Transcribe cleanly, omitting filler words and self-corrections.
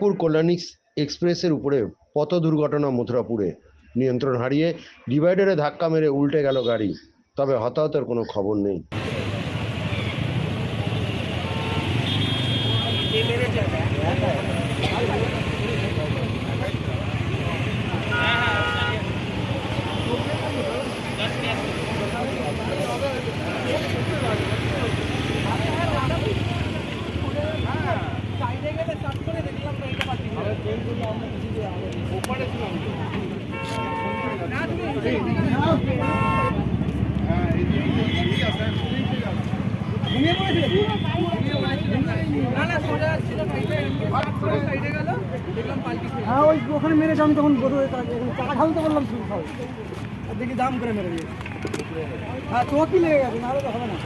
ব্যারাকপুর কল্যাণী এক্সপ্রেসের উপরে পথ দুর্ঘটনা মথুরাপুরে। নিয়ন্ত্রণ হারিয়ে ডিভাইডারে ধাক্কা মেরে উল্টে গেল গাড়ি, তবে হতাহতের কোনো খবর নেই। হ্যাঁ ওই ওখানে মেরেছে, আমি তখন টাকা ঢালতে বললাম শুরু দেখি দাম করে মেরে দিয়েছে। হ্যাঁ তো কি লেগে গেছে, নাহলে তো হবে না।